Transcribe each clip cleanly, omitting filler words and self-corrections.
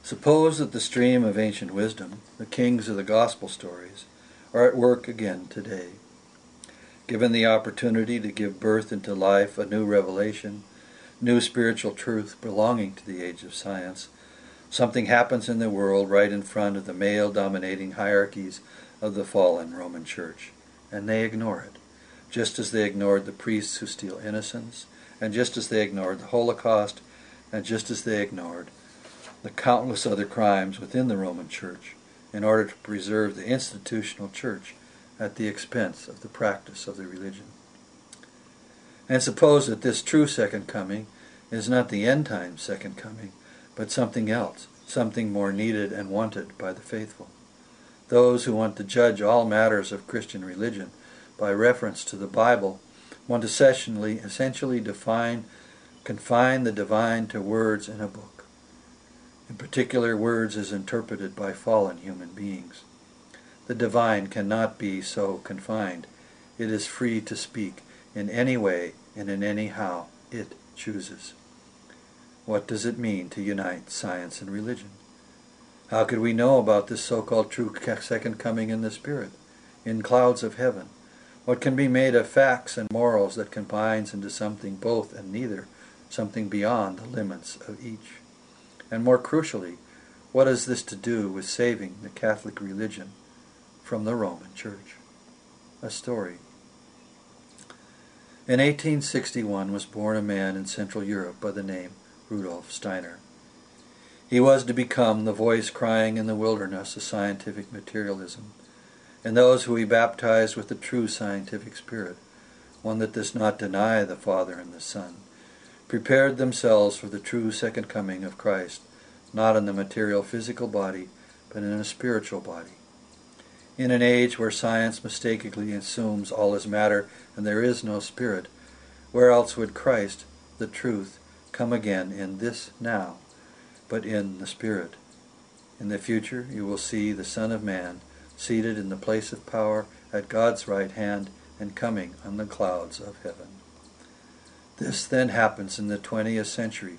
Suppose that the stream of ancient wisdom, the kings of the gospel stories, are at work again today. Given the opportunity to give birth into life a new revelation, new spiritual truth belonging to the age of science, something happens in the world right in front of the male-dominating hierarchies of the fallen Roman Church, and they ignore it, just as they ignored the priests who steal innocence, and just as they ignored the Holocaust, and just as they ignored the countless other crimes within the Roman Church in order to preserve the institutional church at the expense of the practice of the religion. And suppose that this true second coming is not the end-time second coming, but something else, something more needed and wanted by the faithful. Those who want to judge all matters of Christian religion by reference to the Bible want to essentially confine the divine to words in a book. In particular, words as interpreted by fallen human beings. The divine cannot be so confined. It is free to speak in any way and in any how it chooses. What does it mean to unite science and religion? How could we know about this so-called true second coming in the Spirit, in clouds of heaven? What can be made of facts and morals that combines into something both and neither, something beyond the limits of each? And more crucially, what has this to do with saving the Catholic religion from the Roman Church? A story. In 1861 was born a man in Central Europe by the name Rudolf Steiner. He was to become the voice crying in the wilderness of scientific materialism, and those who he baptized with the true scientific spirit, one that does not deny the Father and the Son, prepared themselves for the true second coming of Christ, not in the material physical body, but in a spiritual body. In an age where science mistakenly assumes all is matter and there is no spirit, where else would Christ, the truth, come again in this now, but in the Spirit? In the future you will see the Son of Man seated in the place of power at God's right hand and coming on the clouds of heaven. This then happens in the 20th century,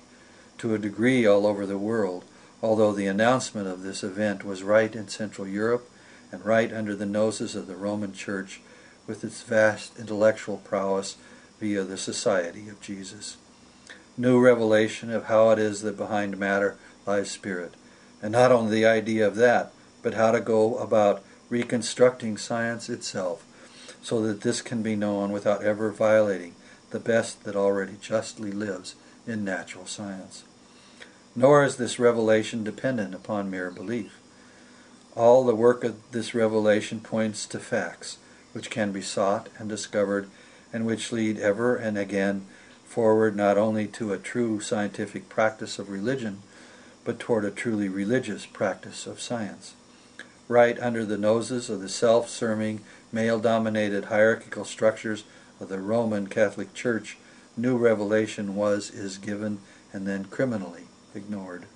to a degree all over the world, although the announcement of this event was right in Central Europe and right under the noses of the Roman Church with its vast intellectual prowess via the Society of Jesus. New revelation of how it is that behind matter lies spirit, and not only the idea of that, but how to go about reconstructing science itself so that this can be known without ever violating the best that already justly lives in natural science. Nor is this revelation dependent upon mere belief. All the work of this revelation points to facts, which can be sought and discovered, and which lead ever and again forward not only to a true scientific practice of religion, but toward a truly religious practice of science. Right under the noses of the self-serving, male-dominated hierarchical structures of the Roman Catholic Church, new revelation is given and then criminally ignored.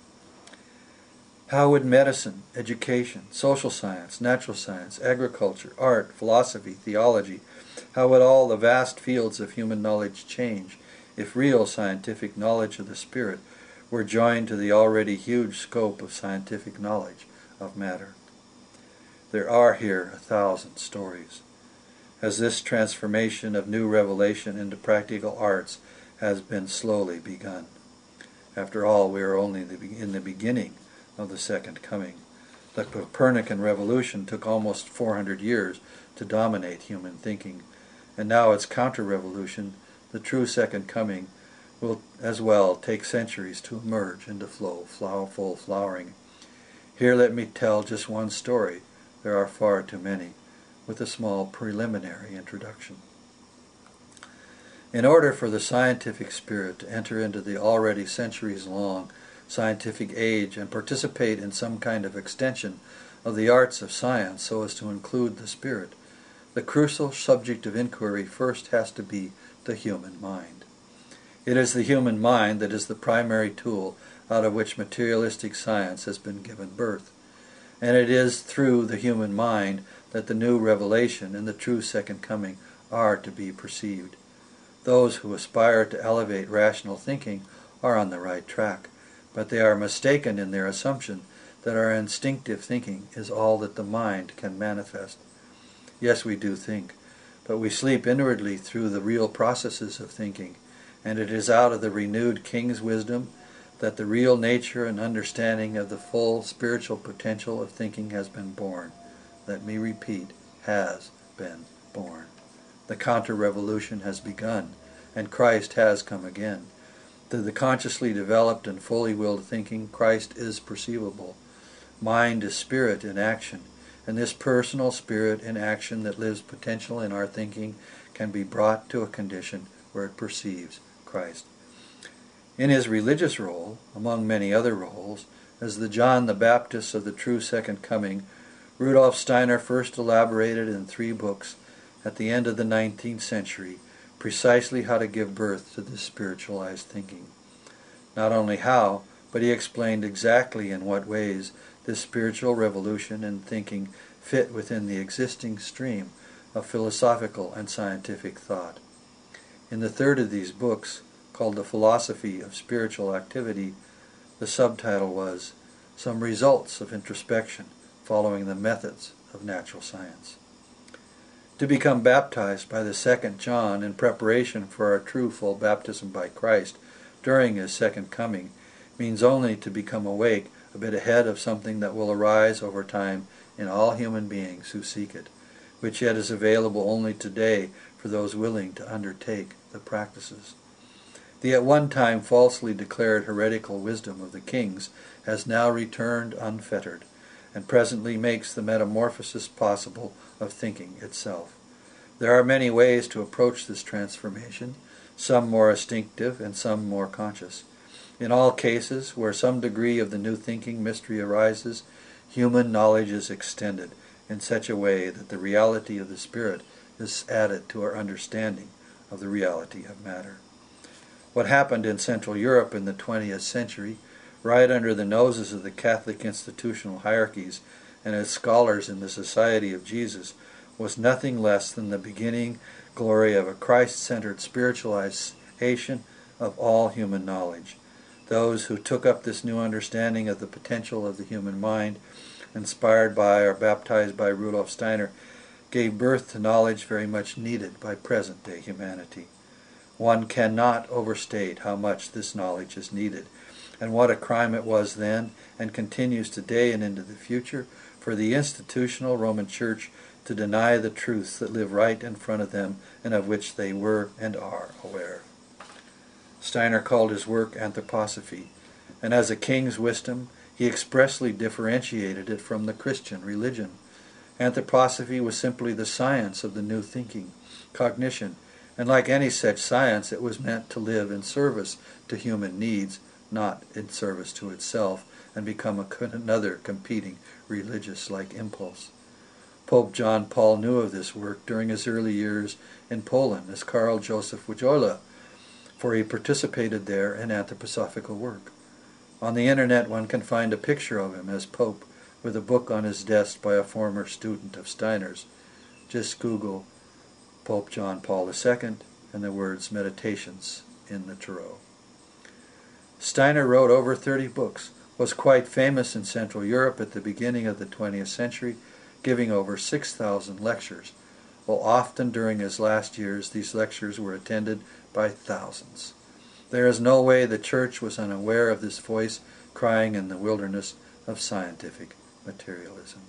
How would medicine, education, social science, natural science, agriculture, art, philosophy, theology, how would all the vast fields of human knowledge change if real scientific knowledge of the Spirit were joined to the already huge scope of scientific knowledge of matter? There are here 1,000 stories. As this transformation of new revelation into practical arts has been slowly begun. After all, we are only in the beginning of the second coming. The Copernican revolution took almost 400 years to dominate human thinking, and now its counter-revolution, the true second coming, will as well take centuries to emerge into full flowering. Here let me tell just one story, there are far too many, with a small preliminary introduction. In order for the scientific spirit to enter into the already centuries-long scientific age and participate in some kind of extension of the arts of science so as to include the spirit, the crucial subject of inquiry first has to be the human mind. It is the human mind that is the primary tool out of which materialistic science has been given birth, and it is through the human mind that the new revelation and the true second coming are to be perceived. Those who aspire to elevate rational thinking are on the right track, but they are mistaken in their assumption that our instinctive thinking is all that the mind can manifest. Yes, we do think, but we sleep inwardly through the real processes of thinking, and it is out of the renewed King's wisdom that the real nature and understanding of the full spiritual potential of thinking has been born. Let me repeat, has been born. The counter-revolution has begun, and Christ has come again. Through the consciously developed and fully willed thinking, Christ is perceivable. Mind is spirit in action, and this personal spirit in action that lives potential in our thinking can be brought to a condition where it perceives Christ. In his religious role, among many other roles, as the John the Baptist of the true Second Coming, Rudolf Steiner first elaborated in 3 books at the end of the 19th century precisely how to give birth to this spiritualized thinking. Not only how, but he explained exactly in what ways this spiritual revolution in thinking fit within the existing stream of philosophical and scientific thought. In the 3rd of these books, called The Philosophy of Spiritual Activity, the subtitle was Some Results of Introspection Following the Methods of Natural Science. To become baptized by the 2nd John in preparation for our true full baptism by Christ during his second coming means only to become awake a bit ahead of something that will arise over time in all human beings who seek it, which yet is available only today for those willing to undertake the practices. The at one time falsely declared heretical wisdom of the kings has now returned unfettered, and presently makes the metamorphosis possible of thinking itself. There are many ways to approach this transformation, some more instinctive and some more conscious. In all cases where some degree of the new thinking mystery arises, human knowledge is extended in such a way that the reality of the Spirit is added to our understanding of the reality of matter. What happened in Central Europe in the 20th century, right under the noses of the Catholic institutional hierarchies and as scholars in the Society of Jesus, was nothing less than the beginning glory of a Christ-centered spiritualization of all human knowledge. Those who took up this new understanding of the potential of the human mind, inspired by or baptized by Rudolf Steiner, gave birth to knowledge very much needed by present-day humanity. One cannot overstate how much this knowledge is needed, and what a crime it was then, and continues today and into the future, for the institutional Roman Church to deny the truths that live right in front of them and of which they were and are aware. Steiner called his work anthroposophy, and as a king's wisdom, he expressly differentiated it from the Christian religion. Anthroposophy was simply the science of the new thinking, cognition, and like any such science, it was meant to live in service to human needs, not in service to itself, and become another competing religious-like impulse. Pope John Paul knew of this work during his early years in Poland as Karl Joseph Wojtyla, for he participated there in anthroposophical work. On the internet one can find a picture of him as Pope with a book on his desk by a former student of Steiner's. Just Google Pope John Paul II and the words Meditations in the Tarot. Steiner wrote over 30 books, was quite famous in Central Europe at the beginning of the 20th century, giving over 6,000 lectures, while often during his last years these lectures were attended by thousands. There is no way the Church was unaware of this voice crying in the wilderness of scientific materialism.